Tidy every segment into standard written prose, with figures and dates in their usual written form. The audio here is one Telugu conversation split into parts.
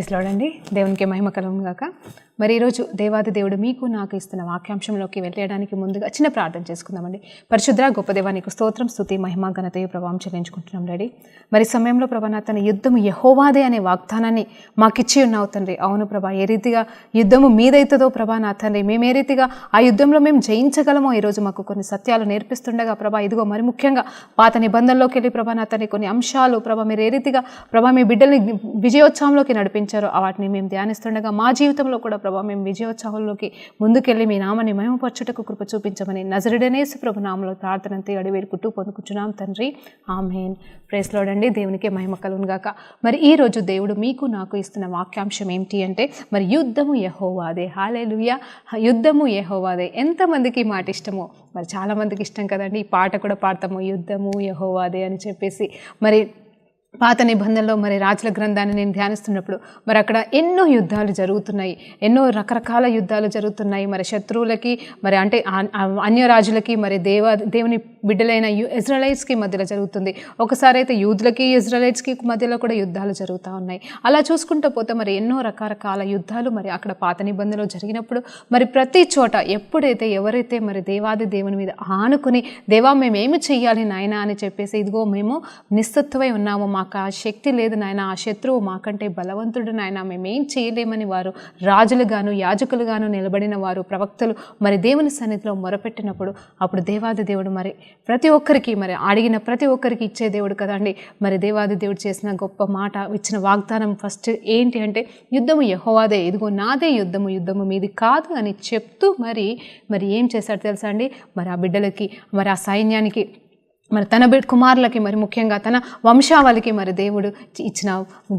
ప్రైజ్ లార్డ్ అండి. దేవునికి మహిమ కలుగును గాక. మరి ఈరోజు దేవాది దేవుడు మీకు నాకు ఇస్తున్న వాక్యాంశంలోకి వెళ్ళడానికి ముందుగా చిన్న ప్రార్థన చేసుకుందామండి. పరిశుద్ర గొప్ప దేవానికి స్తోత్రం, స్తుతి, మహిమ, ఘనతయు ప్రభావం చెల్లించుకుంటున్నాం డాడీ. మరి సమయంలో ప్రభా నా తన యుద్ధము యెహోవాదే అనే వాగ్దానాన్ని మాకిచ్చి ఉన్నావు తండ్రి. అవును ప్రభా, ఏ రీతిగా యుద్ధము మీదైతుందో ప్రభా నా తండ్రి, మేము ఏ రీతిగా ఆ యుద్ధంలో మేము జయించగలమో ఈరోజు మాకు కొన్ని సత్యాలు నేర్పిస్తుండగా ప్రభా, ఇదిగో మరి ముఖ్యంగా పాత నిబంధనలోకి వెళ్ళి ప్రభా నా తండ్రి కొన్ని అంశాలు ప్రభా మీరు ఏ రీతిగా ప్రభా మీ బిడ్డల్ని విజయోత్సవంలోకి నడిపించారో వాటిని మేము ధ్యానిస్తుండగా మా జీవితంలో కూడా ప్రభా మేము విజయోత్సవంలోకి ముందుకెళ్ళి మీ నామాన్ని మహిమపరచుటకు కృప చూపించమని నజరుడైన యేసు ప్రభు నామములో ప్రార్థనంతో అడివేరుకుంటూ పొందుకుంటున్నాం తండ్రి, ఆమేన్. ప్రైజ్ లార్డ్ అండి. దేవునికి మహిమ కలుగును గాక. మరి ఈరోజు దేవుడు మీకు నాకు ఇస్తున్న వాక్యాంశం ఏంటి అంటే, మరి యుద్ధము యెహోవాదే. హల్లెలూయా. యుద్ధము యెహోవాదే. ఎంతమందికి ఈ మాట ఇష్టమో? మరి చాలామందికి ఇష్టం కదండి. ఈ పాట కూడా పాడతాము, యుద్ధము యెహోవాదే అని చెప్పేసి. మరి పాత నిబంధనలో మరి రాజుల గ్రంథాన్ని నేను ధ్యానిస్తున్నప్పుడు మరి అక్కడ ఎన్నో యుద్ధాలు జరుగుతున్నాయి, ఎన్నో రకరకాల యుద్ధాలు జరుగుతున్నాయి. మరి శత్రువులకి మరి అంటే అన్య రాజులకి మరి దేవుని బిడ్డలైన ఇజ్రాయెలైట్స్కి మధ్యలో జరుగుతుంది. ఒకసారి అయితే యూదులకి ఇజ్రాయెలైట్స్కి మధ్యలో కూడా యుద్ధాలు జరుగుతూ ఉన్నాయి. అలా చూసుకుంటూ పోతే మరి ఎన్నో రకరకాల యుద్ధాలు మరి అక్కడ పాత నిబంధనలో జరిగినప్పుడు మరి ప్రతి చోట ఎప్పుడైతే ఎవరైతే మరి దేవాది దేవుని మీద ఆనుకుని దేవా మేమేమి చెయ్యాలి నాయన అని చెప్పేసి, ఇదిగో మేము నిస్సత్తువై ఉన్నాము, మాకు ఆ శక్తి లేదు నాయన, ఆ శత్రువు మాకంటే బలవంతుడు నాయన, మేమేం చేయలేమని వారు రాజులుగాను యాజకులుగాను నిలబడిన వారు ప్రవక్తలు మరి దేవుని సన్నిధిలో మొరపెట్టినప్పుడు అప్పుడు దేవాది దేవుడు మరి ప్రతి ఒక్కరికి మరి అడిగిన ప్రతి ఒక్కరికి ఇచ్చే దేవుడు కదండి. మరి దేవాది దేవుడు చేసిన గొప్ప మాట, ఇచ్చిన వాగ్దానం ఫస్ట్ ఏంటి అంటే, యుద్ధము యెహోవాదే, ఇదిగో నాదే యుద్ధము, యుద్ధము మీది కాదు అని చెప్తూ మరి ఏం చేశాడు తెలుసా అండి, మరి ఆ బిడ్డలకి మరి ఆ సైన్యానికి మరి తన కుమారులకి మరి ముఖ్యంగా తన వంశావళికి మరి దేవుడు ఇచ్చిన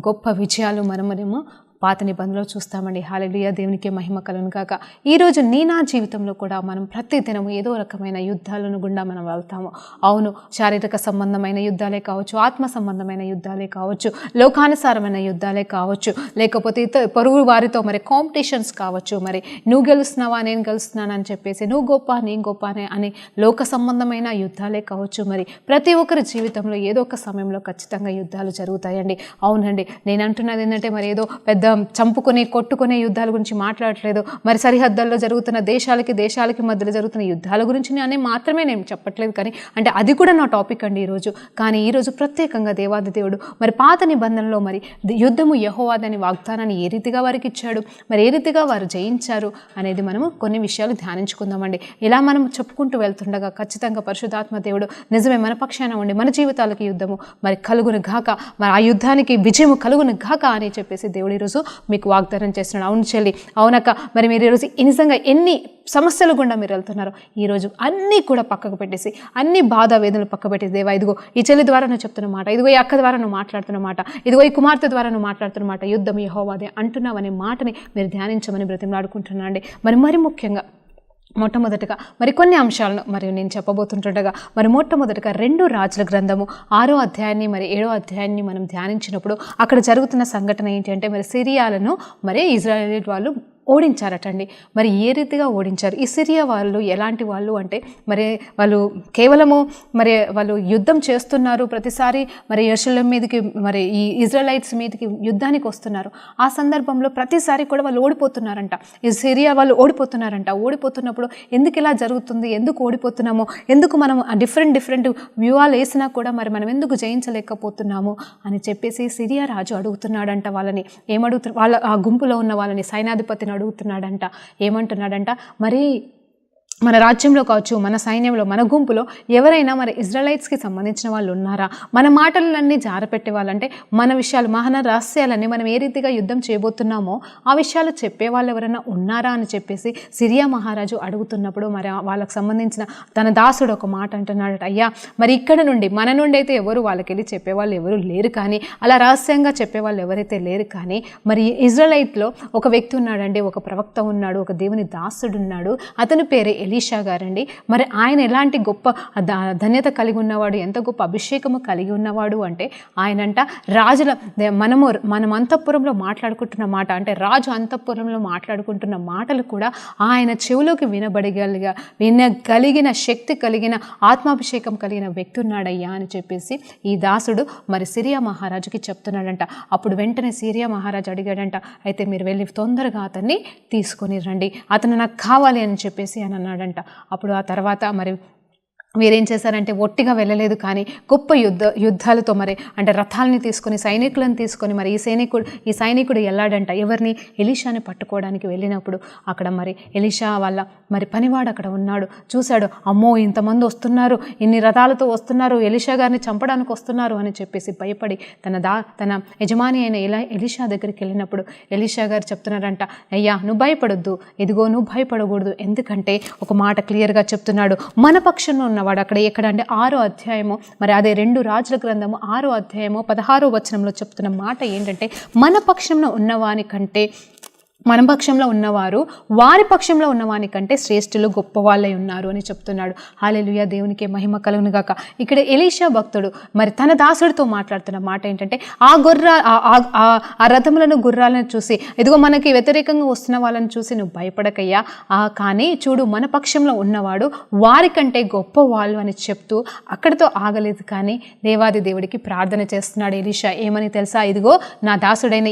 గొప్ప విజయాలు మనమేమో పాత నిబంధనలో చూస్తామండి. హల్లెలూయా. దేవునికి మహిమ కలుగును గాక. ఈరోజు నా జీవితంలో కూడా మనం ప్రతి దినము ఏదో రకమైన యుద్ధాలను గుండా మనం వెళ్తాము. అవును, శారీరక సంబంధమైన యుద్ధాలే కావచ్చు, ఆత్మ సంబంధమైన యుద్ధాలే కావచ్చు, లోకానుసారమైన యుద్ధాలే కావచ్చు, లేకపోతే పొరుగు వారితో మరి కాంపిటీషన్స్ కావచ్చు. మరి నువ్వు గెలుస్తున్నావా నేను గెలుస్తున్నాను అని చెప్పేసి, నువ్వు గొప్ప నేను గొప్ప అని లోక సంబంధమైన యుద్ధాలే కావచ్చు. మరి ప్రతి ఒక్కరి జీవితంలో ఏదో ఒక సమయంలో ఖచ్చితంగా యుద్ధాలు జరుగుతాయండి. అవునండి, నేను అంటున్నది ఏంటంటే మరి ఏదో పెద్ద చంపుకునే కొట్టుకునే యుద్ధాల గురించి మాట్లాడట్లేదు. మరి సరిహద్దుల్లో జరుగుతున్న దేశాలకి మధ్యలో జరుగుతున్న యుద్ధాల గురించి అనే మాత్రమే నేను చెప్పట్లేదు. కానీ అంటే అది కూడా నా టాపిక్ అండి ఈరోజు. కానీ ఈరోజు ప్రత్యేకంగా దేవాది దేవుడు మరి పాత నిబంధనలో మరి యుద్ధము యెహోవాదే అనే వాగ్దానాన్ని ఏ రీతిగా వారికి ఇచ్చాడు, మరి ఏ రీతిగా వారు జయించారు అనేది మనము కొన్ని విషయాలు ధ్యానించుకుందామండి. ఇలా మనం చెప్పుకుంటూ వెళ్తుండగా ఖచ్చితంగా పరిశుద్ధాత్మ దేవుడు నిజమే మన పక్షాన ఉండి మన జీవితాలకి యుద్ధము మరి కలుగును గాక, మరి ఆ యుద్ధానికి విజయము కలుగును గాక అని చెప్పేసి దేవుడు ఈరోజు మీకు వాగ్దానం చేస్తున్నాడు. అవును చెల్లి, అవునక్క, మరి మీరు ఈరోజు నిజంగా ఎన్ని సమస్యలు గుండా మీరు వెళ్తున్నారు, ఈరోజు అన్నీ కూడా పక్కకు పెట్టేసి, అన్ని బాధ వేదనలు పక్క పెట్టేసి, దేవా ఇదిగో ఈ చెల్లి ద్వారా నువ్వు చెప్తున్న మాట, ఇదిగో ఈ అక్క ద్వారా నువ్వు మాట్లాడుతున్న మాట, ఇదిగో ఈ కుమార్తె ద్వారా నువ్వు మాట్లాడుతున్న మాట, యుద్ధం యెహోవాదే అంటున్నావు అనే మాటని మీరు ధ్యానించమని బ్రతిమలాడుకుంటున్నానండి. మరి ముఖ్యంగా మొట్టమొదటిగా మరి కొన్ని అంశాలను మరి నేను చెప్పబోతుంటుండగా మరి మొట్టమొదటిగా 2 రాజుల గ్రంథము 6వ అధ్యాయాన్ని మరి 7వ అధ్యాయాన్ని మనం ధ్యానించినప్పుడు అక్కడ జరుగుతున్న సంఘటన ఏంటి అంటే, మరి సిరియాలను మరి ఇజ్రాయేల్ వాళ్ళు ఓడించారటండి. మరి ఏ రీతిగా ఓడించారు? ఈ సిరియా వాళ్ళు ఎలాంటి వాళ్ళు అంటే, మరి వాళ్ళు కేవలము మరి వాళ్ళు యుద్ధం చేస్తున్నారు ప్రతిసారి మరి యెరూషలేము మీదకి మరి ఈ ఇజ్రాయెలైట్స్ మీదకి యుద్ధానికి వస్తున్నారు. ఆ సందర్భంలో ప్రతిసారి కూడా వాళ్ళు ఓడిపోతున్నారంట. ఈ సిరియా వాళ్ళు ఓడిపోతున్నారంట. ఓడిపోతున్నప్పుడు ఎందుకు ఇలా జరుగుతుంది, ఎందుకు ఓడిపోతున్నాము, ఎందుకు మనం డిఫరెంట్ వ్యూహాలు వేసినా కూడా మరి మనం ఎందుకు జయించలేకపోతున్నాము అని చెప్పేసి సిరియా రాజు అడుగుతున్నాడంట. వాళ్ళని వాళ్ళ ఆ గుంపులో ఉన్న వాళ్ళని సైన్యాధిపతిని అడుగుతున్నాడంట. ఏమంటున్నాడంట, మరి మన రాజ్యంలో కావచ్చు, మన సైన్యంలో, మన గుంపులో ఎవరైనా మరి ఇజ్రాయెలైట్స్కి సంబంధించిన వాళ్ళు ఉన్నారా, మన మాటలన్నీ జారపెట్టే వాళ్ళంటే మన విషయాలు మన రహస్యాలన్నీ మనం ఏ రీతిగా యుద్ధం చేయబోతున్నామో ఆ విషయాలు చెప్పేవాళ్ళు ఎవరైనా ఉన్నారా అని చెప్పేసి సిరియా మహారాజు అడుగుతున్నప్పుడు మరి వాళ్ళకి సంబంధించిన తన దాసుడు ఒక మాట అంటున్నాడట, అయ్యా మరి ఇక్కడ నుండి మన నుండి అయితే ఎవరు వాళ్ళకి వెళ్ళి చెప్పేవాళ్ళు ఎవరు లేరు, కానీ అలా రహస్యంగా చెప్పేవాళ్ళు ఎవరైతే లేరు, కానీ మరి ఇజ్రాయెలైట్లో ఒక వ్యక్తి ఉన్నాడండి, ఒక ప్రవక్త ఉన్నాడు, ఒక దేవుని దాసుడు ఉన్నాడు, అతని పేరే ఎలీషా గారండి. మరి ఆయన ఎలాంటి గొప్ప ధన్యత కలిగి ఉన్నవాడు, ఎంత గొప్ప అభిషేకము కలిగి ఉన్నవాడు అంటే ఆయనంట రాజుల మనం అంతఃపురంలో మాట్లాడుకుంటున్న మాట, అంటే రాజు అంతఃపురంలో మాట్లాడుకుంటున్న మాటలు కూడా ఆయన చెవులోకి వినగలిగిన శక్తి కలిగిన ఆత్మాభిషేకం కలిగిన వ్యక్తి ఉన్నాడయ్యా అని చెప్పేసి ఈ దాసుడు మరి సిరియా మహారాజుకి చెప్తున్నాడంట. అప్పుడు వెంటనే సిరియా మహారాజు అడిగాడంట, అయితే మీరు వెళ్ళి తొందరగా అతన్ని తీసుకొని రండి, అతను నాకు కావాలి అని చెప్పేసి అని అన్నాడంట. అప్పుడు ఆ తర్వాత మరి వీరేం చేశారంటే ఒట్టిగా వెళ్ళలేదు, కానీ గొప్ప యుద్ధాలతో మరి అంటే రథాలని తీసుకొని సైనికులను తీసుకొని మరి ఈ సైనికుడు వెళ్ళాడంట. ఎవరిని? ఎలీషాని పట్టుకోవడానికి వెళ్ళినప్పుడు అక్కడ మరి ఎలీషా వాళ్ళ మరి పనివాడు అక్కడ ఉన్నాడు. చూశాడు, అమ్మో ఇంతమంది వస్తున్నారు, ఇన్ని రథాలతో వస్తున్నారు, ఎలీషా గారిని చంపడానికి వస్తున్నారు అని చెప్పేసి భయపడి తన యజమాని అయిన ఎలీషా దగ్గరికి వెళ్ళినప్పుడు ఎలీషా గారు చెప్తున్నారంట, అయ్యా నువ్వు భయపడొద్దు, ఇదిగో నువ్వు భయపడకూడదు, ఎందుకంటే ఒక మాట క్లియర్గా చెప్తున్నాడు, మన పక్షంలో ఉన్నవాడు. అక్కడ ఎక్కడ అంటే 6వ అధ్యాయము మరి అదే 2 రాజుల గ్రంథము 6వ అధ్యాయము 16వ వచనంలో చెప్తున్న మాట ఏంటంటే, మన పక్షంలో ఉన్నవాని కంటే మన పక్షంలో ఉన్నవారు వారి పక్షంలో ఉన్నవాని కంటే శ్రేష్ఠులు గొప్ప వాళ్ళై ఉన్నారు అని చెప్తున్నాడు. హల్లెలూయా, దేవునికి మహిమ కలుగును గాక. ఇక్కడ ఎలీషా భక్తుడు మరి తన దాసుడితో మాట్లాడుతున్న మాట ఏంటంటే, ఆ రథములను గుర్రాలను చూసి, ఇదిగో మనకి వ్యతిరేకంగా వస్తున్న వాళ్ళని చూసి నువ్వు భయపడకయ్యా, కానీ చూడు మన పక్షంలో ఉన్నవాడు వారికంటే గొప్ప వాళ్ళు అని చెప్తూ అక్కడితో ఆగలేదు, కానీ దేవాది దేవుడికి ప్రార్థన చేస్తున్నాడు ఎలీషా. ఏమని తెలుసా? ఇదిగో నా దాసుడైన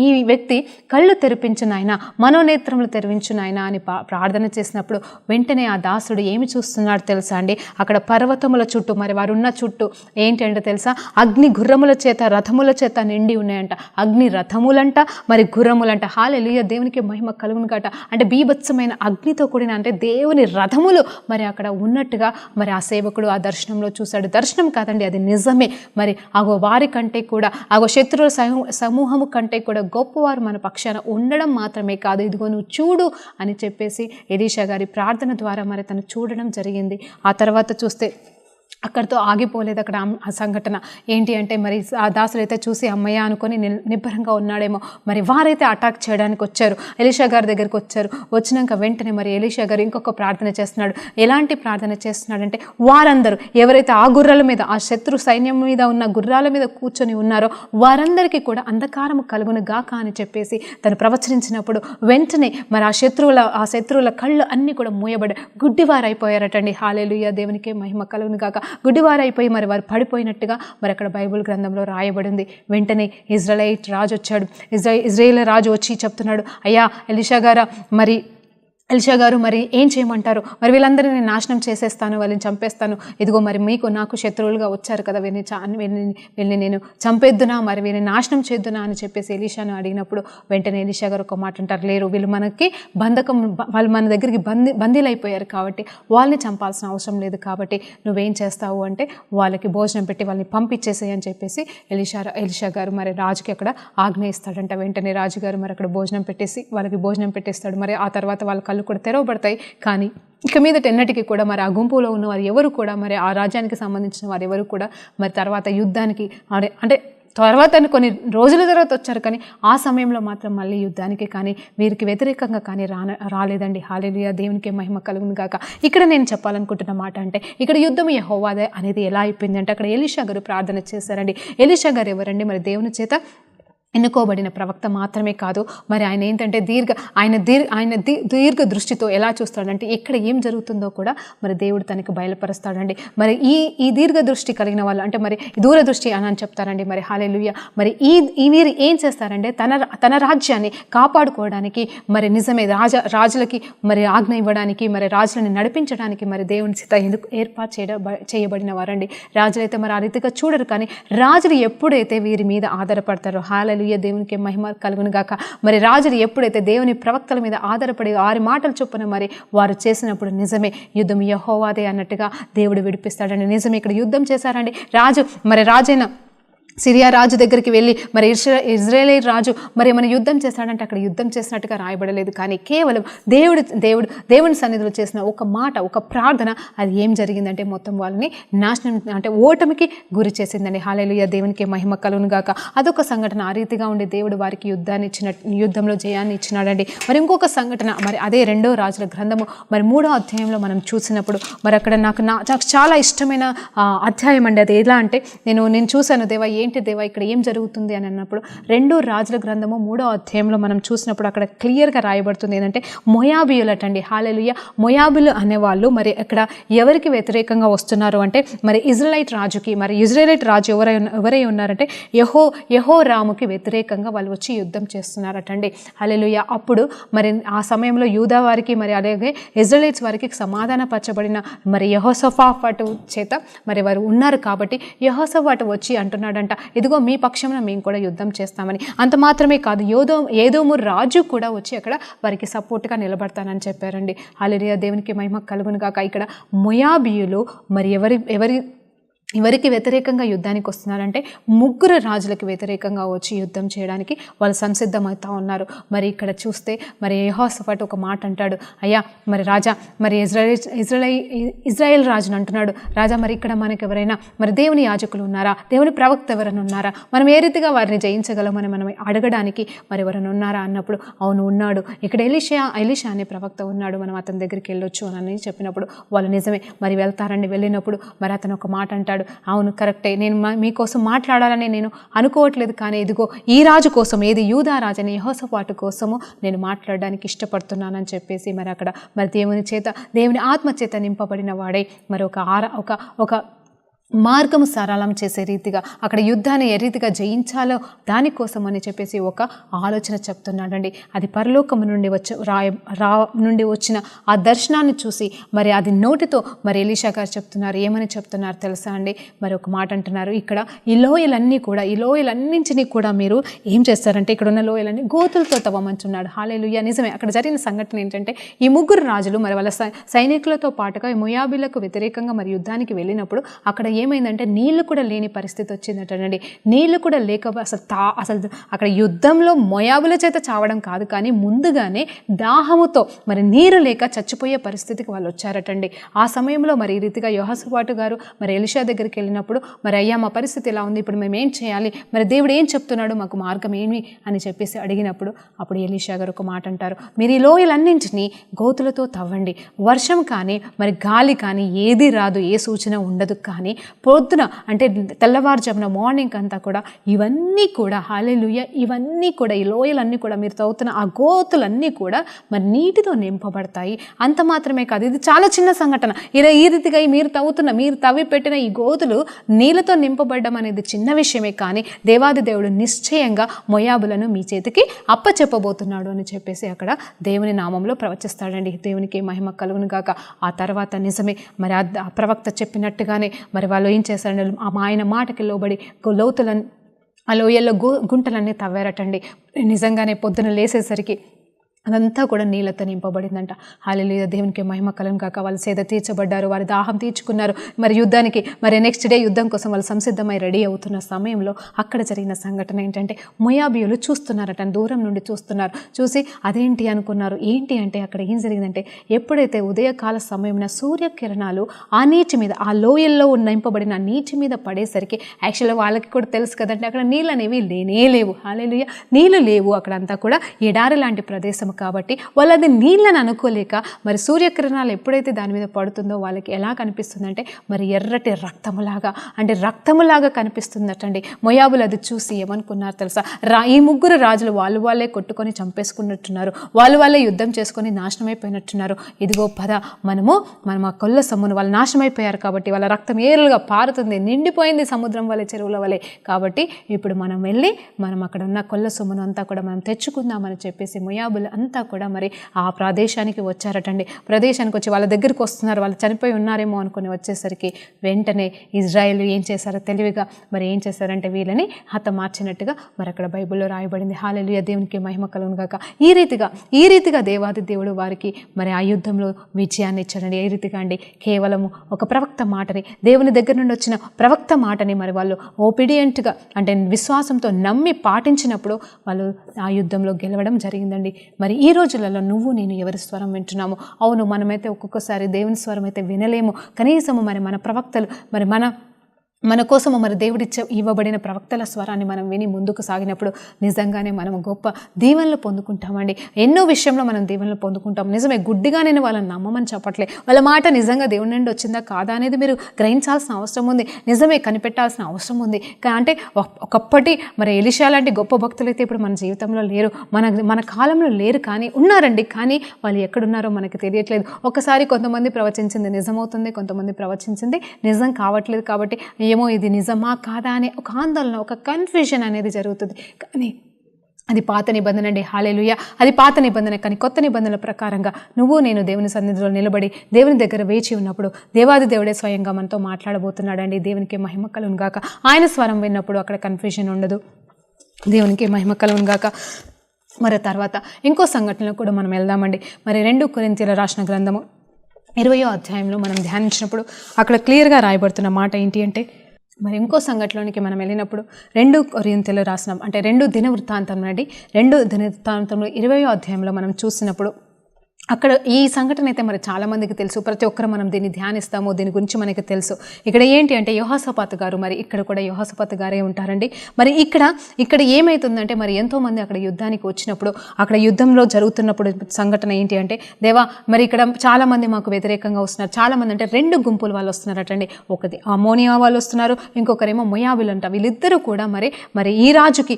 ఈ వ్యక్తి కళ్ళు తెరిపించిన ఆయన, మనోనేత్రములు తెరివించును ఆయన అని ప్రార్థన చేసినప్పుడు వెంటనే ఆ దాసుడు ఏమి చూస్తున్నాడు తెలుసా అండి? అక్కడ పర్వతముల చుట్టూ మరి వారు ఉన్న చుట్టూ ఏంటంటే తెలుసా, అగ్ని గుర్రముల చేత రథముల చేత నిండి ఉన్నాయంట. అగ్ని రథములంట, మరి గుర్రములంట. హల్లెలూయా, దేవునికి మహిమ కలుగును గాక. అంటే బీభత్సమైన అగ్నితో కూడిన అంటే దేవుని రథములు మరి అక్కడ ఉన్నట్టుగా మరి ఆ సేవకుడు ఆ దర్శనంలో చూశాడు. దర్శనం కాదండి, అది నిజమే. మరి వారి కంటే కూడా శత్రువుల సమూహము కంటే కూడా గొప్పవారు మన పక్షాన ఉండడం మాత్రమే కాదు, ఇదిగో నువ్వు చూడు అని చెప్పేసి ఎలీషా గారి ప్రార్థన ద్వారా మరి తను చూడడం జరిగింది. ఆ తర్వాత చూస్తే అక్కడితో ఆగిపోలేదు అక్కడ ఆ సంఘటన. ఏంటి అంటే మరి ఆ దాసుడైతే చూసి అమ్మయ్య అనుకొని నిబ్బరంగా ఉన్నాడేమో, మరి వారైతే అటాక్ చేయడానికి వచ్చారు, ఎలీషా గారి దగ్గరికి వచ్చారు. వచ్చినాక వెంటనే మరి ఎలీషా గారు ఇంకొక ప్రార్థన చేస్తున్నాడు. ఎలాంటి ప్రార్థన చేస్తున్నాడంటే, వారందరూ ఎవరైతే ఆ గుర్రాల మీద, ఆ శత్రు సైన్యం మీద ఉన్న గుర్రాల మీద కూర్చొని ఉన్నారో వారందరికీ కూడా అంధకారము కలుగును గాక అని చెప్పేసి తను ప్రవచనించినప్పుడు వెంటనే మరి ఆ శత్రువుల కళ్ళు అన్నీ కూడా మూయబడి గుడ్డివారైపోయారటండి. హల్లెలూయా, దేవునికే మహిమ కలుగును గాక. గుడ్డివారైపోయి మరి వారు పడిపోయినట్టుగా మరి అక్కడ బైబిల్ గ్రంథంలో రాయబడింది. వెంటనే ఇజ్రాయేల్ రాజు వచ్చాడు. ఇజ్రాయేల్ రాజు వచ్చి చెప్తున్నాడు, అయ్యా ఎలీషా గారు మరి ఏం చేయమంటారు? మరి వీళ్ళందరినీ నేను నాశనం చేసేస్తాను, వాళ్ళని చంపేస్తాను, ఇదిగో మరి నాకు శత్రువులుగా వచ్చారు కదా, వీళ్ళని నేను చంపేద్దునా, మరి వీళ్ళని నాశనం చేద్దునా అని చెప్పేసి ఎలీషాను అడిగినప్పుడు వెంటనే ఎలీషా గారు ఒక మాట అంటారు, లేరు, వీళ్ళు మనకి వాళ్ళు మన దగ్గరికి బందీలైపోయారు కాబట్టి వాళ్ళని చంపాల్సిన అవసరం లేదు, కాబట్టి నువ్వేం చేస్తావు అంటే వాళ్ళకి భోజనం పెట్టి వాళ్ళని పంపించేసేయి అని చెప్పేసి ఎలీషా గారు మరి రాజుకి అక్కడ ఆజ్ఞ ఇస్తాడంట. వెంటనే రాజుగారు మరి అక్కడ భోజనం పెట్టేసి వాళ్ళకి భోజనం పెట్టేస్తాడు. మరి ఆ తర్వాత వాళ్ళ కళ్ళు కూడా తెరవబడతాయి. కానీ ఇక మీదట ఎన్నటికీ కూడా మరి ఆ గుంపులో ఉన్న వారు ఎవరు కూడా మరి ఆ రాజ్యానికి సంబంధించిన వారు ఎవరు కూడా మరి తర్వాత యుద్ధానికి అంటే తర్వాత కొన్ని రోజుల తర్వాత వచ్చారు, కానీ ఆ సమయంలో మాత్రం మళ్ళీ యుద్ధానికి కానీ వీరికి వ్యతిరేకంగా కానీ రాలేదండి. హల్లెలూయా, దేవునికి మహిమ కలుగును గాక. ఇక్కడ నేను చెప్పాలనుకుంటున్న మాట అంటే, ఇక్కడ యుద్ధం యెహోవాదే అనేది ఎలా అయిపోయింది అంటే, అక్కడ ఎలీషా గారు ప్రార్థన చేశారండి. ఎలీషా గారు ఎవరండి? మరి దేవుని చేత ఎన్నుకోబడిన ప్రవక్త మాత్రమే కాదు, మరి ఆయన ఏంటంటే దీర్ఘ దృష్టితో ఎలా చూస్తాడంటే ఎక్కడ ఏం జరుగుతుందో కూడా మరి దేవుడు తనకు బయలుపరుస్తాడండి. మరి ఈ దీర్ఘ దృష్టి కలిగిన వాళ్ళు అంటే మరి దూరదృష్టి అని చెప్తారండి. మరి హల్లెలూయా, మరి వీరు ఏం చేస్తారంటే తన రాజ్యాన్ని కాపాడుకోవడానికి మరి నిజమే రాజులకి మరి ఆజ్ఞ ఇవ్వడానికి, మరి రాజులని నడిపించడానికి మరి దేవుని చేత ఎందుకు ఏర్పాటు చేయబడిన వారండి. రాజులైతే మరి ఆ రీతిగా చూడరు, కానీ రాజులు ఎప్పుడైతే వీరి మీద ఆధారపడతారో, హల్లెలూయా, దేవునికి మహిమ కలుగును గాక. మరి రాజులు ఎప్పుడైతే దేవుని ప్రవక్తల మీద ఆధారపడి వారి మాటలు చొప్పున మరి వారు చేసినప్పుడు నిజమే యుద్ధం యెహోవాదే అన్నట్టుగా దేవుడు విడిపిస్తాడండి. నిజమే, ఇక్కడ యుద్ధం చేశారండి. రాజైన సిరియా రాజు దగ్గరికి వెళ్ళి మరి ఇజ్రాయేలీ రాజు మరి ఏమైనా యుద్ధం చేస్తాడంటే అక్కడ యుద్ధం చేసినట్టుగా రాయబడలేదు. కానీ కేవలం దేవుని సన్నిధిలో చేసిన ఒక మాట, ఒక ప్రార్థన, అది ఏం జరిగిందంటే మొత్తం వాళ్ళని నాశనం అంటే ఓటమికి గురి చేసిందండి. హల్లెలూయా, దేవునికి మహిమ కలుగును గాక. అదొక సంఘటన. ఆ రీతిగా ఉండి దేవుడు వారికి యుద్ధంలో జయాన్ని ఇచ్చినాడండి. మరి ఇంకొక సంఘటన, మరి అదే 2వ రాజుల గ్రంథము మరి 3వ అధ్యాయంలో మనం చూసినప్పుడు మరి అక్కడ నాకు చాలా ఇష్టమైన అధ్యాయం అండి. అది ఎలా అంటే నేను చూశాను, దేవా ఏంటి దేవా ఇక్కడ ఏం జరుగుతుంది అని అన్నప్పుడు 2 రాజుల గ్రంథము 3వ అధ్యాయంలో మనం చూసినప్పుడు అక్కడ క్లియర్గా రాయబడుతుంది ఏంటంటే మొయాబీయులటండి. హల్లెలూయా, మొయాబీలు అనేవాళ్ళు మరి అక్కడ ఎవరికి వ్యతిరేకంగా వస్తున్నారు అంటే మరి ఇజ్రాయెలైట్ రాజు ఎవరై ఉన్నారంటే యెహోరాముకి వ్యతిరేకంగా వాళ్ళు వచ్చి యుద్ధం చేస్తున్నారటండి. హల్లెలూయా. అప్పుడు మరి ఆ సమయంలో యూదా వారికి మరి అలాగే ఇజ్రాయెలైట్స్ వారికి సమాధానపరచబడిన మరి యెహోషాఫాటు చేత మరి వారు ఉన్నారు కాబట్టి యెహోషాఫాటు వచ్చి అంటున్నాడంట, ఇదిగో మీ పక్షంలో మేము కూడా యుద్ధం చేస్తామని. అంత మాత్రమే కాదు, ఏదోము రాజు కూడా వచ్చి అక్కడ వారికి సపోర్ట్గా నిలబడతానని చెప్పారండి. హల్లెలూయా, దేవునికి మహిమ కలుగును గాక. ఇక్కడ మొయాబీయులు మరి ఎవరికి వ్యతిరేకంగా యుద్ధానికి వస్తున్నారంటే 3 రాజులకు వ్యతిరేకంగా వచ్చి యుద్ధం చేయడానికి వాళ్ళు సంసిద్ధమవుతూ ఉన్నారు. మరి ఇక్కడ చూస్తే మరి యెహోషాఫాటు ఒక మాట అంటాడు, అయ్యా మరి రాజా, మరి ఇజ్రాయేల్ రాజును అంటున్నాడు, రాజా మరి ఇక్కడ మనకి ఎవరైనా మరి దేవుని యాజకులు ఉన్నారా, దేవుని ప్రవక్త ఎవరైనా ఉన్నారా, మనం ఏ రీతిగా వారిని జయించగలమని మనం అడగడానికి మరి ఎవరైనా ఉన్నారా అన్నప్పుడు, అవును ఉన్నాడు, ఇక్కడ ఎలీషా అనే ప్రవక్త ఉన్నాడు, మనం అతని దగ్గరికి వెళ్ళొచ్చు అని చెప్పినప్పుడు వాళ్ళు నిజమే మరి వెళ్తారండి. వెళ్ళినప్పుడు మరి అతను ఒక మాట అంటాడు, అవును కరెక్టే, నేను మీకోసం మాట్లాడాలని నేను అనుకోవట్లేదు, కానీ ఇదిగో ఈ రాజు కోసం, ఏది యూదా రాజని యెహోషాఫాటు కోసము నేను మాట్లాడడానికి ఇష్టపడుతున్నానని చెప్పేసి మరి అక్కడ మరి దేవుని ఆత్మ చేత నింపబడిన వాడై మరి ఒక మార్గము సరళం చేసే రీతిగా అక్కడ యుద్ధాన్ని ఏ రీతిగా జయించాలో దానికోసం అని చెప్పేసి ఒక ఆలోచన చెప్తున్నాడండి. అది పరలోకము నుండి వచ్చిన ఆ దర్శనాన్ని చూసి మరి అది నోటితో మరి ఎలీషా గారు చెప్తున్నారు. ఏమని చెప్తున్నారు తెలుసా అండి? మరి ఒక మాట అంటున్నారు, ఇక్కడ ఈ లోయలన్నింటినీ కూడా మీరు ఏం చేస్తారంటే ఇక్కడ ఉన్న లోయలన్నీ గోతులతో తవ్వమంటున్నాడు. హల్లెలూయా, నిజమే. అక్కడ జరిగిన సంఘటన ఏంటంటే ఈ 3 రాజులు మరి వాళ్ళ సైనికులతో పాటుగా మొయాబీలకు వ్యతిరేకంగా మరి యుద్ధానికి వెళ్ళినప్పుడు అక్కడ ఏమైందంటే నీళ్లు కూడా లేని పరిస్థితి వచ్చిందటండి. నీళ్లు కూడా లేక అసలు అక్కడ యుద్ధంలో మొయాబుల చేత చావడం కాదు, కానీ ముందుగానే దాహముతో మరి నీరు లేక చచ్చిపోయే పరిస్థితికి వాళ్ళు వచ్చారటండి. ఆ సమయంలో మరి ఈ రీతిగా యెహోషాఫాటు గారు మరి ఎలీషా దగ్గరికి వెళ్ళినప్పుడు మరి అయ్యా మా పరిస్థితి ఇలా ఉంది, ఇప్పుడు మేము ఏం చేయాలి, మరి దేవుడు ఏం చెప్తున్నాడు, మాకు మార్గం ఏమి అని చెప్పేసి అడిగినప్పుడు అప్పుడు ఎలీషా గారు ఒక మాట అంటారు, మీరు ఈ లోయలన్నింటినీ గోతులతో తవ్వండి, వర్షం కానీ మరి గాలి కానీ ఏది రాదు, ఏ సూచన ఉండదు, కానీ పొద్దున అంటే తెల్లవారుజామున మార్నింగ్ అంతా కూడా ఇవన్నీ కూడా హల్లెలూయా ఇవన్నీ కూడా ఈ లోయలన్నీ కూడా మీరు తవ్వుతున్న ఆ గోతులన్నీ కూడా మరి నీటితో నింపబడతాయి. అంత మాత్రమే కాదు, ఇది చాలా చిన్న సంఘటన. ఇలా ఈ రీతిగా మీరు తవ్వి పెట్టిన ఈ గోతులు నీళ్ళతో నింపబడడం అనేది చిన్న విషయమే, కానీ దేవాది దేవుడు నిశ్చయంగా మొయాబులను మీ చేతికి అప్పచెప్పబోతున్నాడు అని చెప్పేసి అక్కడ దేవుని నామంలో ప్రవచిస్తాడండి. దేవునికి మహిమ కలుగును గాక. ఆ తర్వాత నిజమే మరి ఆ ప్రవక్త చెప్పినట్టుగానే మరి వాళ్ళు ఏం చేశారంటే ఆయన మాటకి లోబడి ఆ లోయల్లో గుంటలన్నీ తవ్వారటండి. నిజంగానే పొద్దున లేసేసరికి అదంతా కూడా నీళ్ళతో నింపబడిందంట. హల్లెలూయా, దేవునికి మహిమ కలుగును గాక. వాళ్ళు సేద తీర్చబడ్డారు, వారి దాహం తీర్చుకున్నారు. మరి యుద్ధానికి మరి నెక్స్ట్ డే యుద్ధం కోసం వాళ్ళు సంసిద్ధమై రెడీ అవుతున్న సమయంలో అక్కడ జరిగిన సంఘటన ఏంటంటే మొయాబీయులు చూస్తున్నారట, దూరం నుండి చూస్తున్నారు. చూసి అదేంటి అనుకున్నారు. ఏంటి అంటే అక్కడ ఏం జరిగిందంటే ఎప్పుడైతే ఉదయకాల సమయమున సూర్యకిరణాలు ఆ నీటి మీద, ఆ లోయల్లో నింపబడిన నీటి మీద పడేసరికి, యాక్చువల్గా వాళ్ళకి కూడా తెలుసు కదండి అక్కడ నీళ్ళు అనేవి లేనే లేవు. హల్లెలూయా, నీళ్ళు లేవు, అక్కడంతా కూడా ఎడారి లాంటి ప్రదేశం కాబట్టి వాళ్ళు అది నీళ్ళని అనుకోలేక మరి సూర్యకిరణాలు ఎప్పుడైతే దాని మీద పడుతుందో వాళ్ళకి ఎలా కనిపిస్తుందంటే మరి ఎర్రటి రక్తములాగా కనిపిస్తుందటండి. మొయాబులు అది చూసి ఏమనుకున్నారు తెలుసా, ఈ 3 రాజులు వాళ్ళే కొట్టుకొని చంపేసుకున్నట్టున్నారు, వాళ్ళే యుద్ధం చేసుకొని నాశనమైపోయినట్టున్నారు. ఇదిగో పద మనం ఆ కొల్ల సొమ్మును, వాళ్ళు నాశనమైపోయారు కాబట్టి వాళ్ళ రక్తం ఏరులుగా పారుతుంది, నిండిపోయింది సముద్రం వలె, చెరువుల వలె, కాబట్టి ఇప్పుడు మనం వెళ్ళి మనం అక్కడ ఉన్న కొల్ల సొమ్మును అంతా కూడా మనం తెచ్చుకుందామని చెప్పేసి మొయాబులు వాళ్ళంతా కూడా మరి ఆ ప్రదేశానికి వచ్చారటండి. ప్రదేశానికి వచ్చి వాళ్ళ దగ్గరికి వస్తున్నారు, వాళ్ళు చనిపోయి ఉన్నారేమో అనుకుని వచ్చేసరికి వెంటనే ఇజ్రాయేల్ ఏం చేశారో తెలివిగా మరి ఏం చేశారంటే వీళ్ళని హతమార్చినట్టుగా మరి అక్కడ బైబిల్లో రాయబడింది. హల్లెలూయా, దేవునికి మహిమ కలుగును గాక. ఈ రీతిగా దేవాది దేవుడు వారికి మరి ఆ యుద్ధంలో విజయాన్ని ఇచ్చాడండి. ఏ రీతిగా అండి, కేవలము ఒక ప్రవక్త మాటని, దేవుని దగ్గర నుండి వచ్చిన ప్రవక్త మాటని మరి వాళ్ళు ఒబీడియంట్గా అంటే విశ్వాసంతో నమ్మి పాటించినప్పుడు వాళ్ళు ఆ యుద్ధంలో గెలవడం జరిగిందండి. మరి ఈ రోజులలో నువ్వు నేను ఎవరి స్వరం వింటున్నాము? అవును, మనమైతే ఒక్కొక్కసారి దేవుని స్వరం అయితే వినలేము. కనీసము మరి మన ప్రవక్తలు మరి మన కోసము మరి దేవుడిచ్చే ఇవ్వబడిన ప్రవక్తల స్వరాన్ని మనం విని ముందుకు సాగినప్పుడు నిజంగానే మనం గొప్ప దీవెనలు పొందుకుంటామండి. ఎన్నో విషయంలో మనం దీవెనలు పొందుకుంటాం. నిజమే, గుడ్డిగా నేను వాళ్ళని నమ్మమని చెప్పట్లే. వాళ్ళ మాట నిజంగా దేవుని నుండి వచ్చిందా కాదా అనేది మీరు గ్రహించాల్సిన అవసరం ఉంది. నిజమే, కనిపెట్టాల్సిన అవసరం ఉంది. అంటే ఒకప్పటి మరి ఎలీషా లాంటి గొప్ప భక్తులు అయితే ఇప్పుడు మన జీవితంలో లేరు, మన కాలంలో లేరు. కానీ ఉన్నారండి, కానీ వాళ్ళు ఎక్కడున్నారో మనకి తెలియట్లేదు. ఒకసారి కొంతమంది ప్రవచించింది నిజమవుతుంది, కొంతమంది ప్రవచించింది నిజం కావట్లేదు. కాబట్టి ఏమో ఇది నిజమా కాదా అనే ఒక ఆందోళన, ఒక కన్ఫ్యూజన్ అనేది జరుగుతుంది. కానీ అది పాత నిబంధన అండి. హల్లెలూయా, అది పాత నిబంధన. కానీ కొత్త నిబంధనల ప్రకారంగా నువ్వు నేను దేవుని సన్నిధిలో నిలబడి దేవుని దగ్గర వేచి ఉన్నప్పుడు దేవాది దేవుడే స్వయంగా మనతో మాట్లాడబోతున్నాడండి. దేవునికి మహిమ కలుగును గాక. ఆయన స్వరం విన్నప్పుడు అక్కడ కన్ఫ్యూజన్ ఉండదు. దేవునికి మహిమ కలుగును గాక. మరి తర్వాత ఇంకో సంఘటనలో కూడా మనం వెళ్దామండి. మరి 2 కొరింథీయుల రాసిన గ్రంథము 20వ అధ్యాయంలో మనం ధ్యానించినప్పుడు అక్కడ క్లియర్గా రాయబడుతున్న మాట ఏంటి అంటే, మరి ఇంకో సంఘటనలోనికి మనం వెళ్ళినప్పుడు 2 కొరింథీయులు రాసిన అంటే 2 దినవృత్తాంతం అండి. 2 దినవృత్తాంతంలో 20వ అధ్యాయంలో మనం చూసినప్పుడు అక్కడ ఈ సంఘటన అయితే మరి చాలామందికి తెలుసు. ప్రతి ఒక్కరు మనం దీన్ని ధ్యానిస్తాము, దీని గురించి మనకి తెలుసు. ఇక్కడ ఏంటి అంటే యెహోషాపాతు గారు, మరి ఇక్కడ కూడా యెహోషాపాతు గారే ఉంటారండి. మరి ఇక్కడ ఏమవుతుందంటే మరి ఎంతోమంది అక్కడ యుద్ధానికి వచ్చినప్పుడు, అక్కడ యుద్ధంలో జరుగుతున్నప్పుడు సంఘటన ఏంటి అంటే, దేవా మరి ఇక్కడ చాలామంది మాకు వ్యతిరేకంగా వస్తున్నారు. చాలామంది అంటే 2 గుంపుల వాళ్ళు వస్తున్నారటండి. ఒకటి అమోనియా వాళ్ళు వస్తున్నారు, ఇంకొకరేమో మొయాబులు అంట. వీళ్ళిద్దరూ కూడా మరి ఈ రాజుకి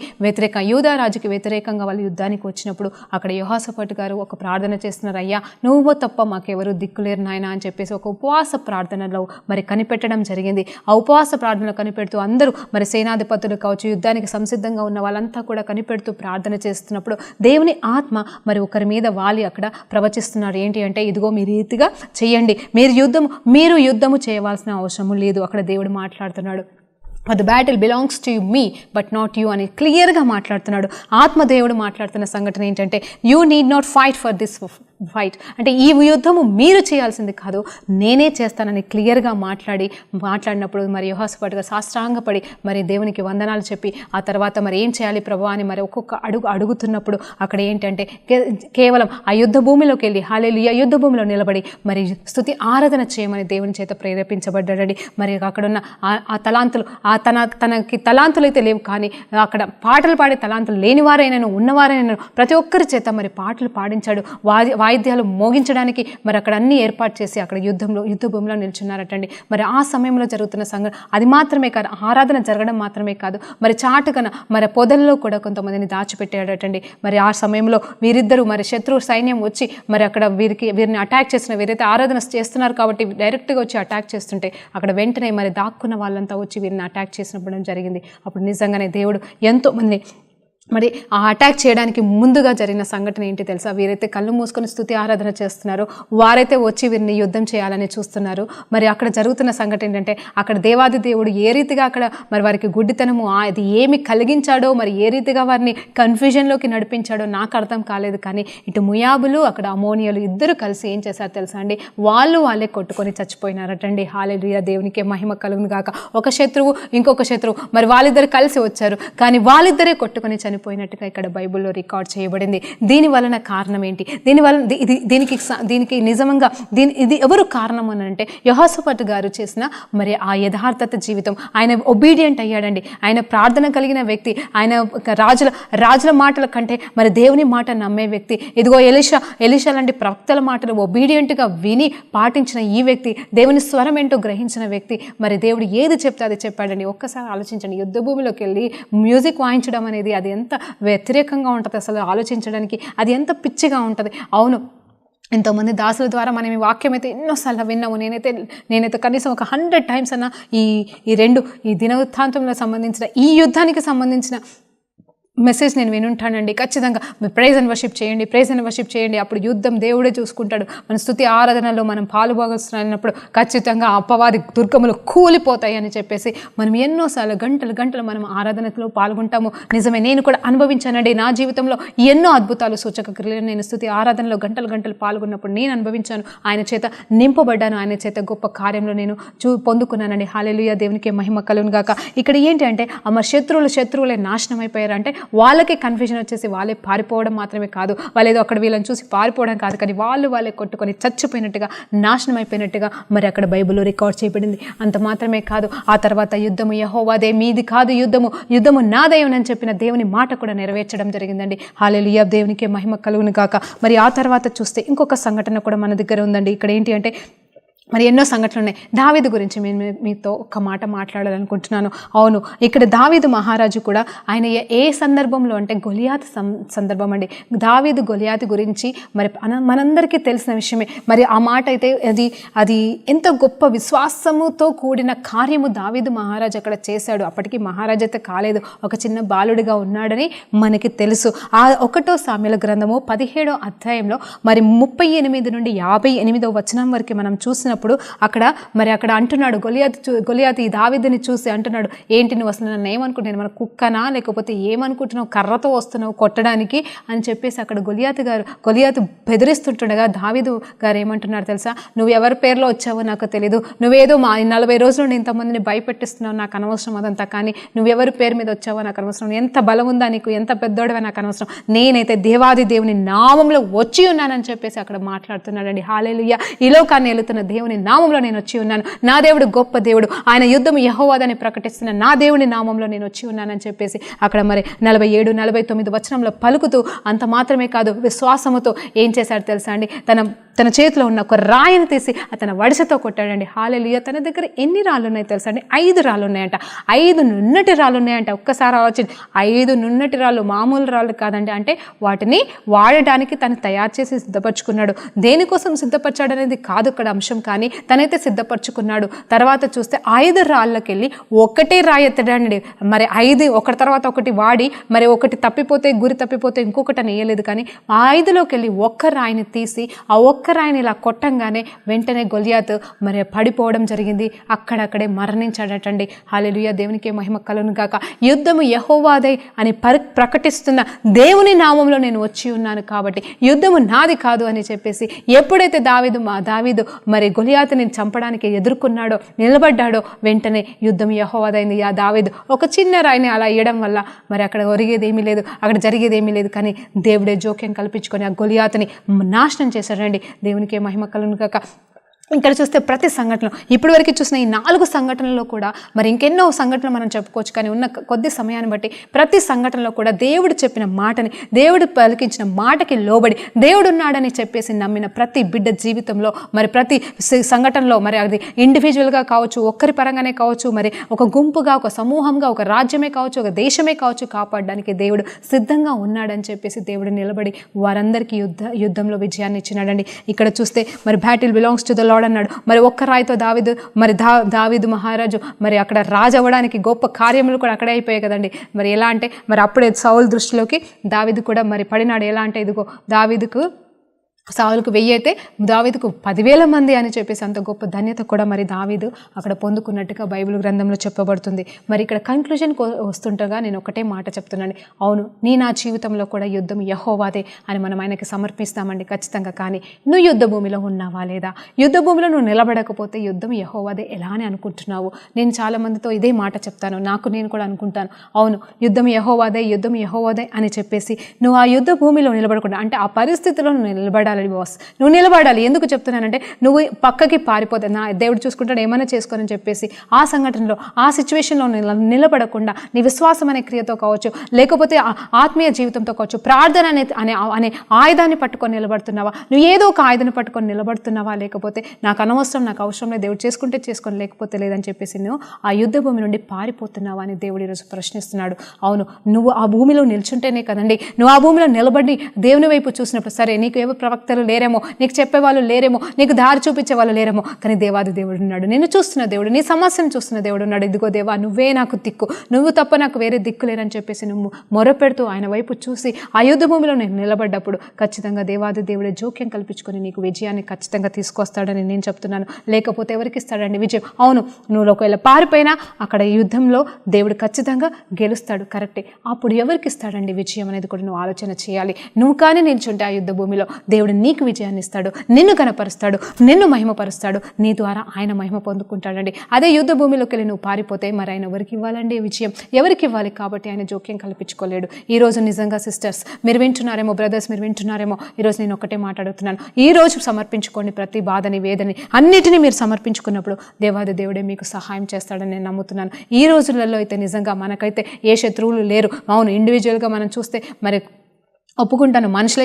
యూదా రాజుకి వ్యతిరేకంగా వాళ్ళు యుద్ధానికి వచ్చినప్పుడు అక్కడ యెహోషాపాతు గారు ఒక ప్రార్థన చేస్తున్నారు. అయ్యా, నువ్వు తప్ప మాకెవరు దిక్కులేరు నాయన అని చెప్పేసి ఒక ఉపవాస ప్రార్థనలో మరి కనిపెట్టడం జరిగింది. ఆ ఉపవాస ప్రార్థనలో కనిపెడుతూ అందరూ మరి సేనాధిపతులు కావచ్చు, యుద్ధానికి సంసిద్ధంగా ఉన్న వాళ్ళంతా కూడా కనిపెడుతూ ప్రార్థన చేస్తున్నప్పుడు దేవుని ఆత్మ మరి ఒకరి మీద వాలి అక్కడ ప్రవచిస్తున్నారు. ఏంటి అంటే, ఇదిగో మీ రీతిగా చేయండి, మీరు యుద్ధము చేయవలసిన అవసరం లేదు. అక్కడ దేవుడు మాట్లాడుతున్నాడు. For the battle belongs to me but not you అని క్లియర్గా మాట్లాడుతున్నాడు. ఆత్మదేవుడు మాట్లాడుతున్న సంఘటన ఏంటంటే, you need not fight for this fight అంటే ఈ యుద్ధము మీరు చేయాల్సింది కాదు, నేనే చేస్తానని క్లియర్గా మాట్లాడినప్పుడు మరి యెహోషాపాతు సాష్టాంగపడి మరి దేవునికి వందనాలు చెప్పి ఆ తర్వాత మరి ఏం చేయాలి ప్రభువా అని మరి ఒక్కొక్క అడుగుతున్నప్పుడు అక్కడ ఏంటంటే కేవలం ఆ యుద్ధ భూమిలోకి వెళ్ళి హల్లెలూయా యుద్ధ భూమిలో నిలబడి మరి స్తుతి ఆరాధన చేయమని దేవుని చేత ప్రేరేపించబడ్డాడండి. మరి అక్కడున్న ఆ తలాంతులు తనకి తలాంతులు అయితే లేవు, కానీ అక్కడ పాటలు పాడే తలాంతులు లేనివారైనాను ఉన్నవారైనాను ప్రతి ఒక్కరి చేత మరి పాటలు పాడించాడు. వాయిద్యాలు మోగించడానికి మరి అక్కడ అన్ని ఏర్పాటు చేసి అక్కడ యుద్ధ భూమిలో నిల్చున్నారటండి. మరి ఆ సమయంలో జరుగుతున్న అది మాత్రమే కాదు, ఆరాధన జరగడం మాత్రమే కాదు, మరి చాటుకన మరి పొదల్లో కూడా కొంతమందిని దాచిపెట్టాడటండి. మరి ఆ సమయంలో వీరిద్దరూ మరి శత్రు సైన్యం వచ్చి మరి అక్కడ వీరిని అటాక్ చేసిన, వీరైతే ఆరాధన చేస్తున్నారు కాబట్టి డైరెక్ట్గా వచ్చి అటాక్ చేస్తుంటే అక్కడ వెంటనే మరి దాక్కున్న వాళ్ళంతా వచ్చి వీరిని అటాక్ చేసినప్పుడు జరిగింది. అప్పుడు నిజంగానే దేవుడు ఎంతోమంది మరి ఆ అటాక్ చేయడానికి ముందుగా జరిగిన సంఘటన ఏంటి తెలుసా? వీరైతే కళ్ళు మూసుకొని స్తుతి ఆరాధన చేస్తున్నారో వారైతే వచ్చి వీరిని యుద్ధం చేయాలని చూస్తున్నారు. మరి అక్కడ జరుగుతున్న సంఘటన ఏంటంటే, అక్కడ దేవాది దేవుడు ఏ రీతిగా అక్కడ మరి వారికి గుడ్డితనము అది ఏమి కలిగించాడో, మరి ఏ రీతిగా వారిని కన్ఫ్యూజన్లోకి నడిపించాడో నాకు అర్థం కాలేదు. కానీ ఇటు ముయాబులు అక్కడ అమోనియాలు ఇద్దరు కలిసి ఏం చేశారు తెలుసా అండి? వాళ్ళే కొట్టుకొని చచ్చిపోయినారటండి. హల్లెలూయా, దేవునికే మహిమ కలుగును గాక. ఒక శత్రువు ఇంకొక శత్రువు మరి వాళ్ళిద్దరు కలిసి వచ్చారు, కానీ వాళ్ళిద్దరే కొట్టుకొని చనిపోయినట్టుగా ఇక్కడ బైబిల్లో రికార్డ్ చేయబడింది. దీని వలన కారణం ఏంటి? దీనికి నిజంగా ఇది ఎవరు కారణం అని అంటే, యెహోషాపాతు గారు చేసిన మరి ఆ యథార్థత జీవితం. ఆయన ఒబీడియంట్ అయ్యాడండి. ఆయన ప్రార్థన కలిగిన వ్యక్తి. ఆయన రాజుల మాటల కంటే మరి దేవుని మాట నమ్మే వ్యక్తి. ఇదిగో ఎలీషా లాంటి ప్రవక్తల మాటలు ఒబీడియంట్గా విని పాటించిన ఈ వ్యక్తి, దేవుని స్వరం ఏంటో గ్రహించిన వ్యక్తి. మరి దేవుడు ఏది చెప్తే అది చెప్పాడండి. ఒక్కసారి ఆలోచించండి, యుద్ధ భూమిలోకి వెళ్ళి మ్యూజిక్ వాయించడం అనేది అది ఎంత వ్యతిరేకంగా ఉంటుంది అసలు ఆలోచించడానికి, అది ఎంత పిచ్చిగా ఉంటుంది. అవును, ఎంతోమంది దాసుల ద్వారా మనం ఈ వాక్యం అయితే ఎన్నోసార్లు విన్నాము. నేనైతే కనీసం ఒక 100 టైమ్స్ అన్న ఈ దినవృత్తాంతంలో సంబంధించిన ఈ యుద్ధానికి సంబంధించిన మెసేజ్ నేను వినుంటానండి, ఖచ్చితంగా ప్రైజ్ అండ్ వర్షిప్ చేయండి, ప్రైజ్ అండ్ వర్షిప్ చేయండి, అప్పుడు యుద్ధం దేవుడే చూసుకుంటాడు. మన స్తుతి ఆరాధనలో మనం పాలుభాగస్తున్నప్పుడు ఖచ్చితంగా అపవాది దుర్గములు కూలిపోతాయి అని చెప్పేసి మనం ఎన్నోసార్లు గంటలు మనం ఆరాధనలో పాల్గొంటాము. నిజమే, నేను కూడా అనుభవించానండి. నా జీవితంలో ఎన్నో అద్భుతాలు, సూచక క్రియలు నేను స్తుతి ఆరాధనలో గంటలు పాల్గొన్నప్పుడు నేను అనుభవించాను. ఆయన చేత నింపబడ్డాను, ఆయన చేత గొప్ప కార్యంలో నేను పొందుకున్నానండి. హల్లెలూయా, దేవునికి మహిమ కలుగును గాక. ఇక్కడ ఏంటి అంటే శత్రువులే నాశనం అయిపోయారు అంటే వాళ్ళకే కన్ఫ్యూజన్ వచ్చేసి వాళ్ళే పారిపోవడం మాత్రమే కాదు, వాళ్ళు ఏదో అక్కడ వీళ్ళని చూసి పారిపోవడం కాదు, కానీ వాళ్ళే కొట్టుకొని చచ్చిపోయినట్టుగా, నాశనం అయిపోయినట్టుగా మరి అక్కడ బైబిల్లో రికార్డ్ చేయబడింది. అంత మాత్రమే కాదు, ఆ తర్వాత యుద్ధము యెహోవాదే, మీది కాదు యుద్ధము నాదేనని చెప్పిన దేవుని మాట కూడా నెరవేర్చడం జరిగిందండి. హల్లెలూయా, దేవునికి మహిమ కలుగును గాక. మరి ఆ తర్వాత చూస్తే ఇంకొక సంఘటన కూడా మన దగ్గర ఉందండి. ఇక్కడ ఏంటి అంటే మరి ఎన్నో సంఘటనలు ఉన్నాయి. దావీదు గురించి నేను మీతో ఒక మాట మాట్లాడాలనుకుంటున్నాను. అవును, ఇక్కడ దావీదు మహారాజు కూడా ఆయన ఏ సందర్భంలో అంటే గొలియాతు సందర్భం అండి. దావీదు గొలియాతు గురించి మరి మనందరికీ తెలిసిన విషయమే. మరి ఆ మాట అయితే అది ఎంత గొప్ప విశ్వాసముతో కూడిన కార్యము దావీదు మహారాజు అక్కడ చేశాడు. అప్పటికి మహారాజు అయితే కాలేదు, ఒక చిన్న బాలుడిగా ఉన్నాడని మనకి తెలుసు. ఆ 1 సామ్యుల గ్రంథము 17వ అధ్యాయంలో మరి 38 నుండి 58వ వచనం వరకు మనం చూసినప్పుడు అక్కడ అంటున్నాడు గొలియాతు ఈ దావీదుని చూసి అంటున్నాడు, ఏంటి నువ్వు అసలు నన్ను ఏమనుకుంటున్నాను, మన కుక్కనా లేకపోతే ఏమనుకుంటున్నావు, కర్రతో వస్తున్నావు కొట్టడానికి అని చెప్పేసి అక్కడ గొలియాతు బెదిరిస్తుంటుండగా దావీదు గారు ఏమంటున్నారు తెలుసా, నువ్వు ఎవరి పేరులో వచ్చావో నాకు తెలీదు, నువ్వేదో 40 రోజుల నుండి ఇంతమందిని భయపెట్టిస్తున్నావు, నాకు అనవసరం అదంతా, కానీ నువ్వెవరి పేరు మీద వచ్చావో నాకు అనవసరం, ఎంత బలం ఉందా నీకు, ఎంత పెద్దోడవే నాకు అనవసరం, నేనైతే దేవాది దేవుని నామంలో వచ్చి ఉన్నానని చెప్పేసి అక్కడ మాట్లాడుతున్నాడండి. హల్లెలూయా, ఈ లోకాన్ని ఏలుతున్న దేవుని నామంలో నేను వచ్చి ఉన్నాను, నా దేవుడు గొప్ప దేవుడు, ఆయన యుద్ధము యెహోవాదని ప్రకటిస్తున్న నా దేవుని నామంలో నేను వచ్చి ఉన్నానని చెప్పేసి అక్కడ మరి 47, 49 వచనంలో పలుకుతూ, అంత మాత్రమే కాదు విశ్వాసముతో ఏం చేశాడు తెలుసా అండి, తన చేతిలో ఉన్న ఒక రాయిని తీసి అతను వడిసెతో కొట్టాడండి. హల్లెలూయా, తన దగ్గర ఎన్ని రాళ్ళు ఉన్నాయి తెలుసా అండి, 5 రాళ్ళు ఉన్నాయంట, 5 నున్నటి రాళ్ళు ఉన్నాయంట. ఒక్కసారి ఆలోచన, 5 నున్నటి రాళ్ళు మామూలు రాళ్ళు కాదండి. అంటే వాటిని వాడడానికి తను తయారు చేసి సిద్ధపరచుకున్నాడు. దేనికోసం సిద్ధపరచాడు అనేది కాదు ఇక్కడ అంశం, కానీ తనైతే సిద్ధపరచుకున్నాడు. తర్వాత చూస్తే 5 రాళ్ళకెళ్ళి ఒకటే రాయి ఎత్తడండి. మరి 5 ఒకటి తర్వాత ఒకటి వాడి మరి ఒకటి తప్పిపోతే, గురి తప్పిపోతే ఇంకొకటి వేయలేదు, కానీ 5లోకి వెళ్ళి ఒక్క రాయిని తీసి ఆ ఒక్క రాయిని ఇలా కొట్టంగానే వెంటనే గొలియాతు మరి పడిపోవడం జరిగింది, అక్కడక్కడే మరణించాడటండి. హల్లెలూయా, దేవునికి మహిమ కలుగును గాక. యుద్ధము యెహోవాదే అని ప్రకటిస్తున్న దేవుని నామంలో నేను వచ్చి ఉన్నాను కాబట్టి యుద్ధము నాది కాదు అని చెప్పేసి ఎప్పుడైతే దావీదు మరి గొలియాతుని చంపడానికి ఎదుర్కొన్నాడో, నిలబడ్డాడో, వెంటనే యుద్ధం యెహోవాదైంది. ఆ దావీదు ఒక చిన్న రాయిని అలా ఇవ్వడం వల్ల మరి అక్కడ ఒరిగేదేమీ లేదు, అక్కడ జరిగేదేమీ లేదు, కానీ దేవుడే జోక్యం కల్పించుకొని ఆ గొలియాతుని నాశనం చేశాడండి. దేవునికి మహిమ కలుగును గాక. ఇక్కడ చూస్తే ప్రతి సంఘటన, ఇప్పటి వరకు చూసిన ఈ 4 సంఘటనల్లో కూడా మరి ఇంకెన్నో సంఘటనలు మనం చెప్పుకోవచ్చు, కానీ ఉన్న కొద్ది సమయాన్ని బట్టి ప్రతి సంఘటనలో కూడా దేవుడు చెప్పిన మాటని, దేవుడు పలికించిన మాటకి లోబడి దేవుడు ఉన్నాడని చెప్పేసి నమ్మిన ప్రతి బిడ్డ జీవితంలో మరి ప్రతి సంఘటనలో మరి అది ఇండివిజువల్గా కావచ్చు, ఒక్కరి పరంగానే కావచ్చు, మరి ఒక గుంపుగా, ఒక సమూహంగా, ఒక రాజ్యమే కావచ్చు, ఒక దేశమే కావచ్చు, కాపాడడానికి దేవుడు సిద్ధంగా ఉన్నాడని చెప్పేసి దేవుడు నిలబడి వారందరికీ యుద్ధంలో విజయాన్ని ఇచ్చినాడండి. ఇక్కడ చూస్తే మరి battle belongs to the lord అన్నాడు. మరి ఒక్క రాయితో దావీదు మహారాజు మరి అక్కడ రాజు అవ్వడానికి గొప్ప కార్యములు కూడా అక్కడే అయిపోయాయి కదండి. మరి ఎలా అంటే మరి అప్పుడే సౌలు దృష్టిలోకి దావీదు కూడా మరి పడినాడు. ఎలా అంటే ఇదిగో సౌలుకు 1000 అయితే దావీదుకు 10,000 మంది అని చెప్పేసి అంత గొప్ప ధన్యత కూడా మరి దావీదు అక్కడ పొందుకున్నట్టుగా బైబిల్ గ్రంథంలో చెప్పబడుతుంది. మరి ఇక్కడ కన్క్లూజన్కి వస్తుండగా నేను ఒకటే మాట చెప్తున్నాను, అవును, నా జీవితంలో కూడా యుద్ధం యెహోవాదే అని మనం ఆయనకి సమర్పిస్తామండి ఖచ్చితంగా. కానీ నువ్వు యుద్ధ భూమిలో ఉన్నావా లేదా? యుద్ధ భూమిలో నువ్వు నిలబడకపోతే యుద్ధం యెహోవాదే ఎలా అని అనుకుంటున్నావు? నేను చాలా మందితో ఇదే మాట చెప్తాను, నేను కూడా అనుకుంటాను, అవును, యుద్ధం యెహోవాదే అని చెప్పేసి నువ్వు ఆ యుద్ధ భూమిలో నిలబడకుండా, అంటే ఆ పరిస్థితిలో నువ్వు నిలబడాలి బాస్, నువ్వు నిలబడాలి. ఎందుకు చెప్తున్నానంటే నువ్వు పక్కకి పారిపోతే నా దేవుడు చూసుకుంటాడు ఏమైనా చేసుకొని చెప్పేసి ఆ సంఘటనలో, ఆ సిచ్యువేషన్లో నిలబడకుండా నీ విశ్వాసం అనే క్రియతో కావచ్చు, లేకపోతే ఆత్మీయ జీవితంతో కావచ్చు, ప్రార్థన అనే ఆయుధాన్ని పట్టుకొని నిలబడుతున్నావా? నువ్వు ఏదో ఒక ఆయుధాన్ని పట్టుకొని నిలబడుతున్నావా? లేకపోతే నాకు అనవసరం, నాకు అవసరం లేదు, దేవుడు చేసుకుంటే చేసుకొని, లేకపోతే లేదని చెప్పేసి నువ్వు ఆ యుద్ధ భూమి నుండి పారిపోతున్నావా అని దేవుడు ఈరోజు ప్రశ్నిస్తున్నాడు. అవును, నువ్వు ఆ భూమిలో నిల్చుంటేనే కదండి, నువ్వు ఆ భూమిలో నిలబడి దేవుని వైపు చూసినప్పుడు, సరే నీకు ఏవో ప్రవక్త ప్రవక్తలు లేరేమో, నీకు చెప్పేవాళ్ళు లేరేమో, నీకు దారి చూపించే వాళ్ళు లేరేమో, కానీ దేవాది దేవుడు ఉన్నాడు, నిన్ను చూస్తున్న దేవుడు, నీ సమస్యను చూస్తున్న దేవుడు ఉన్నాడు. ఇదిగో దేవా, నువ్వే నాకు దిక్కు, నువ్వు తప్ప నాకు వేరే దిక్కు లేరని చెప్పేసి నువ్వు మొరపెడుతూ ఆయన వైపు చూసి ఆ యుద్ధ భూమిలో నేను నిలబడ్డప్పుడు ఖచ్చితంగా దేవాది దేవుడే జోక్యం కల్పించుకొని నీకు విజయాన్ని ఖచ్చితంగా తీసుకొస్తాడని నేను చెప్తున్నాను. లేకపోతే ఎవరికి ఇస్తాడండి విజయం? అవును, నువ్వు ఒకవేళ పారిపోయినా అక్కడ యుద్ధంలో దేవుడు ఖచ్చితంగా గెలుస్తాడు, కరెక్టే. అప్పుడు ఎవరికి ఇస్తాడండి విజయం అనేది కూడా నువ్వు ఆలోచన చేయాలి. నువ్వు కానీ నిల్చుంటే ఆ యుద్ధ భూమిలో దేవుడు నీకు విజయాన్ని ఇస్తాడు, నిన్ను కనపరుస్తాడు, నిన్ను మహిమపరుస్తాడు, నీ ద్వారా ఆయన మహిమ పొందుకుంటాడండి. అదే యుద్ధ భూమిలోకి వెళ్ళి నువ్వు పారిపోతే మరి ఆయన ఎవరికి ఇవ్వాలండి విజయం? ఎవరికి ఇవ్వాలి? కాబట్టి ఆయన జోక్యం కల్పించుకోలేడు. ఈరోజు నిజంగా సిస్టర్స్ మీరు వింటున్నారేమో, బ్రదర్స్ మీరు వింటున్నారేమో, ఈరోజు నేను ఒకటే మాట్లాడుతున్నాను. ఈరోజు సమర్పించుకోండి ప్రతి బాధని, వేదని అన్నిటినీ మీరు సమర్పించుకున్నప్పుడు దేవాది దేవుడే మీకు సహాయం చేస్తాడని నేను నమ్ముతున్నాను. ఈ రోజులలో అయితే నిజంగా మనకైతే ఏ శత్రువులు లేరు. అవును, ఇండివిజువల్గా మనం చూస్తే మరి ఒప్పుకుంటాను, మనుషులే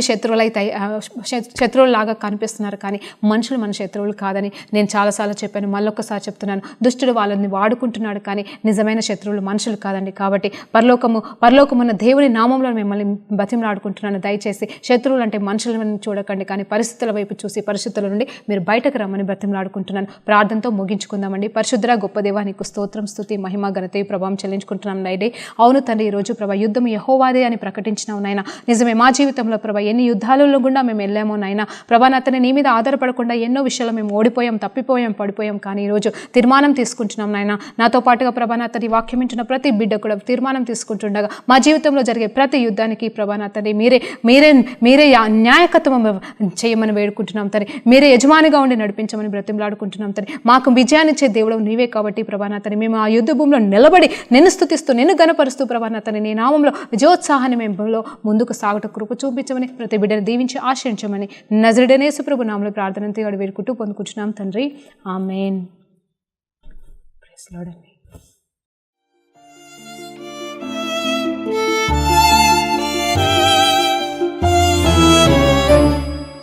శత్రువులాగా కనిపిస్తున్నారు, కానీ మనుషులు మన శత్రువులు కాదని నేను చాలాసార్లు చెప్పాను, మళ్ళొక్కసారి చెప్తున్నాను. దుష్టుడు వాళ్ళని వాడుకుంటున్నాడు, కానీ నిజమైన శత్రువులు మనుషులు కాదండి. కాబట్టి పరలోకమున్న దేవుని నామంలో మిమ్మల్ని బతిమలాడుకుంటున్నాను, దయచేసి శత్రువులు అంటే మనుషులను చూడకండి, కానీ పరిస్థితుల వైపు చూసి పరిస్థితుల నుండి మీరు బయటకు రమ్మని బతిమలాడుకుంటున్నాను. ప్రార్థనతో ముగించుకుందామండి. పరిశుద్ధ గొప్ప దేవా, నీకు స్తోత్రం, స్తుతి, మహిమ, ఘనత, ప్రభావం చెల్లించుకుంటున్నాం నైడే. అవును తండ్రి, ఈరోజు ప్రభా యుద్ధం యెహోవాదే అని ప్రకటించినావు నాయన. నిజమే, మా జీవితంలో ప్రభా ఎన్ని యుద్ధాలలో గుండా మేము వెళ్ళామో నాయన. ప్రభా అతని నీ మీద ఆధారపడకుండా ఎన్నో విషయాలు మేము ఓడిపోయాం, తప్పిపోయాం, పడిపోయాం, కానీ ఈరోజు తీర్మానం తీసుకుంటున్నాం నాయన. నాతో పాటుగా ప్రభా అతని వాక్యం వింటున్న ప్రతి బిడ్డ కూడా తీర్మానం తీసుకుంటుండగా మా జీవితంలో జరిగే ప్రతి యుద్ధానికి ప్రభా అతని మీరే న్యాయకత్వం చేయమని వేడుకుంటున్నాం తని. మీరే యజమానిగా ఉండి నడిపించమని బ్రతిమలాడుకుంటున్నాం తని. మాకు విజయాన్ని ఇచ్చే దేవుడు నీవే కాబట్టి ప్రభా అతని మేము ఆ యుద్ధ భూమిలో నిలబడి నిన్ను స్తుతిస్తూ నిన్ను గణపరుస్తూ ప్రభా అతని నీ నామంలో విజయోత్సాహాన్ని మేము ముందుకు సాగట కృప చూపించమని, ప్రతి బిడ్డను దీవించి ఆశ్రయించమని నజరుడైన యేసు ప్రభు నామములో ప్రార్థనతో వేడుకుంటూ పొందుకుంటున్నాం తండ్రి. ఆమేన్. Praise lord.